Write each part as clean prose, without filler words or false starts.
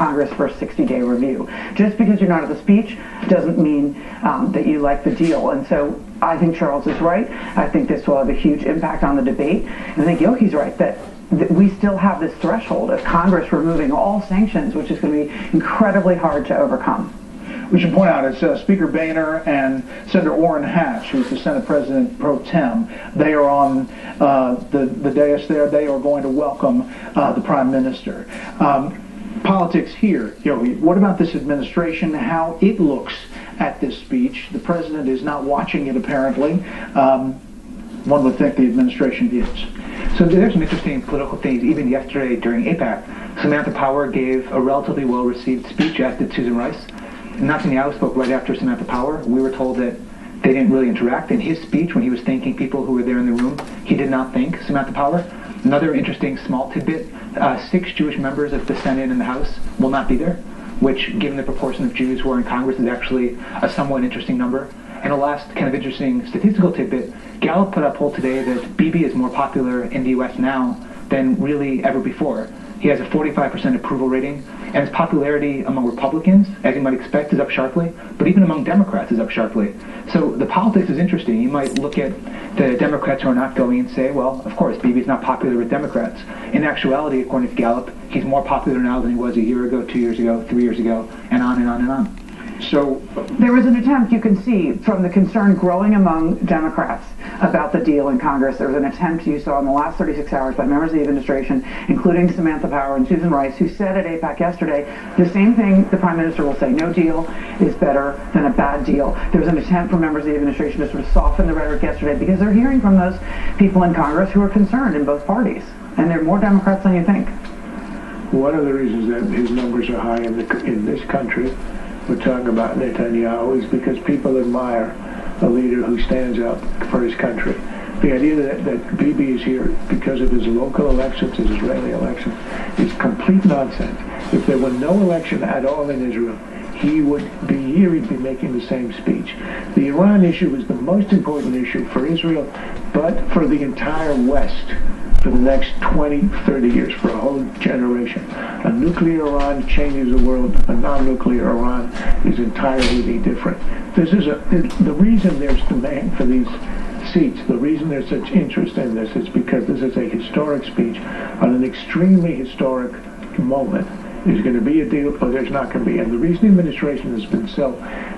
Congress for a 60-day review. Just because you're not at the speech doesn't mean that you like the deal. And so I think Charles is right. I think this will have a huge impact on the debate. And I think Yochi's right that we still have this threshold of Congress removing all sanctions, which is going to be incredibly hard to overcome. We should point out it's Speaker Boehner and Senator Orrin Hatch, who's the Senate President pro tem. They are on the dais there. They are going to welcome the Prime Minister. Politics here, Yochi. What about this administration, how it looks at this speech? The President is not watching it, apparently. One would think the administration is. So there's some interesting political things. Even yesterday during APAC, Samantha Power gave a relatively well-received speech, as did Susan Rice. Netanyahu spoke right after Samantha Power. We were told that they didn't really interact. In his speech, when he was thanking people who were there in the room, he did not thank Samantha Power. Another interesting small tidbit, 6 Jewish members of the Senate and the House will not be there, which, given the proportion of Jews who are in Congress, is actually a somewhat interesting number. And a last kind of interesting statistical tidbit, Gallup put up a poll today that Bibi is more popular in the U.S. now than really ever before. He has a 45% approval rating, and his popularity among Republicans, as you might expect, is up sharply, but even among Democrats is up sharply. So the politics is interesting. You might look at the Democrats who are not going and say, well, of course, Bibi's not popular with Democrats. In actuality, according to Gallup, he's more popular now than he was a year ago, 2 years ago, 3 years ago, and on and on and on. So there was an attempt, you can see, from the concern growing among Democrats about the deal in Congress. There was an attempt you saw in the last 36 hours by members of the administration, including Samantha Power and Susan Rice, who said at APAC yesterday the same thing the Prime Minister will say: no deal is better than a bad deal. There was an attempt from members of the administration to sort of soften the rhetoric yesterday because they're hearing from those people in Congress who are concerned in both parties. And there are more Democrats than you think. One of the reasons that his numbers are high in this country, we're talking about Netanyahu, is because people admire a leader who stands up for his country. The idea that Bibi is here because of his local elections, his Israeli elections, is complete nonsense. If there were no election at all in Israel, he would be here, he'd be making the same speech. The Iran issue is the most important issue for Israel, but for the entire West, for the next 20, 30 years, for a whole generation. A nuclear Iran changes the world. A non-nuclear Iran is entirely different. The reason there's demand for these seats, the reason there's such interest in this is because this is a historic speech on an extremely historic moment. There's going to be a deal, or there's not going to be. And the reason the administration has been so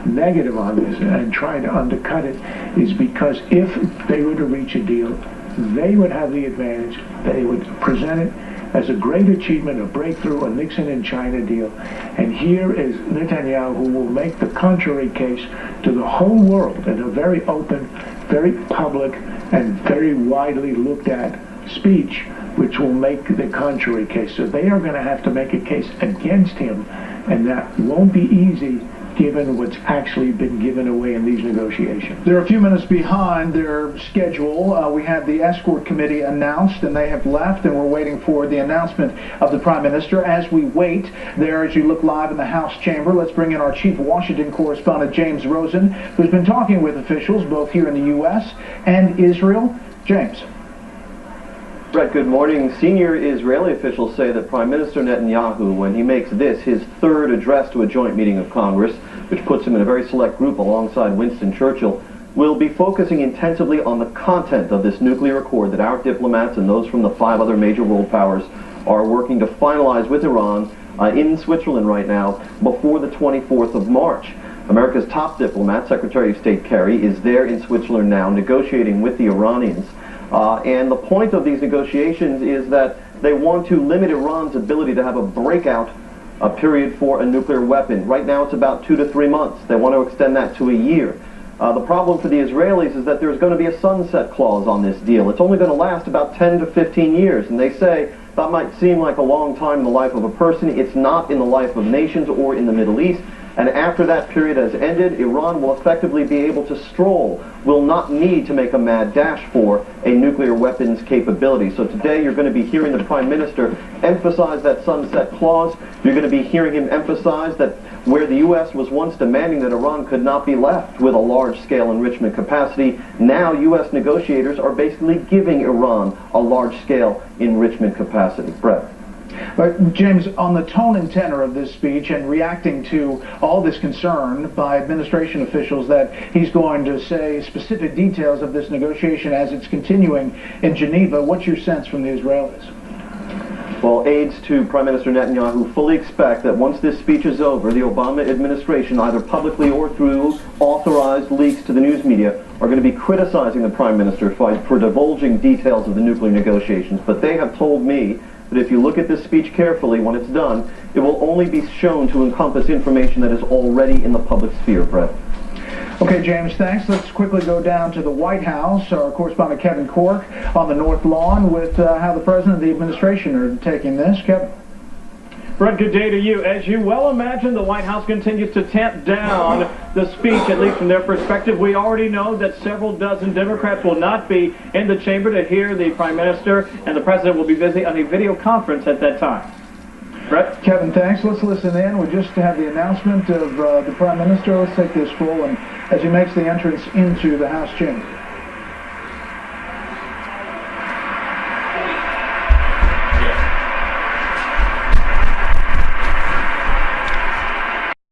negative on this and trying to undercut it is because if they were to reach a deal, they would have the advantage. They would present it as a great achievement, a breakthrough, a Nixon and China deal. And here is Netanyahu, who will make the contrary case to the whole world in a very open, very public, and very widely looked at speech, which will make the contrary case. So they are going to have to make a case against him, and that won't be easy given what's actually been given away in these negotiations. they're a few minutes behind their schedule. We had the escort committee announced, and they have left, and we're waiting for the announcement of the Prime Minister. As we wait there, as you look live in the House chamber, let's bring in our chief Washington correspondent, James Rosen, who's been talking with officials both here in the U.S. and Israel. James. Brett, good morning. Senior Israeli officials say that Prime Minister Netanyahu, when he makes this his third address to a joint meeting of Congress, which puts him in a very select group alongside Winston Churchill, will be focusing intensively on the content of this nuclear accord that our diplomats and those from the 5 other major world powers are working to finalize with Iran in Switzerland right now before the 24th of March. America's top diplomat, Secretary of State Kerry, is there in Switzerland now negotiating with the Iranians. And the point of these negotiations is that they want to limit Iran's ability to have a breakout period for a nuclear weapon. Right now it's about 2 to 3 months. They want to extend that to a year. The problem for the Israelis is that there's going to be a sunset clause on this deal. It's only going to last about 10 to 15 years, and they say that might seem like a long time in the life of a person. It's not in the life of nations or in the Middle East. And after that period has ended, Iran will effectively be able to stroll, will not need to make a mad dash for a nuclear weapons capability. So today you're going to be hearing the Prime Minister emphasize that sunset clause. You're going to be hearing him emphasize that where the U.S. was once demanding that Iran could not be left with a large-scale enrichment capacity, now U.S. negotiators are basically giving Iran a large-scale enrichment capacity. Brett. But James, on the tone and tenor of this speech and reacting to all this concern by administration officials that he's going to say specific details of this negotiation as it's continuing in Geneva, what's your sense from the Israelis? Well, aides to Prime Minister Netanyahu fully expect that once this speech is over, the Obama administration, either publicly or through authorized leaks to the news media, are going to be criticizing the Prime Minister for divulging details of the nuclear negotiations. But they have told me that if you look at this speech carefully when it's done, it will only be shown to encompass information that is already in the public sphere, Brett. Okay, James, thanks. Let's quickly go down to the White House. Our correspondent Kevin Cork on the North Lawn with how the President and the administration are taking this. Kevin. Brett, good day to you. As you well imagine, the White House continues to tamp down the speech, at least from their perspective. We already know that several dozen Democrats will not be in the chamber to hear the Prime Minister, and the President will be busy on a video conference at that time. Brett? Kevin, thanks. Let's listen in. We just have the announcement of the Prime Minister. Let's take this full and as he makes the entrance into the House chamber.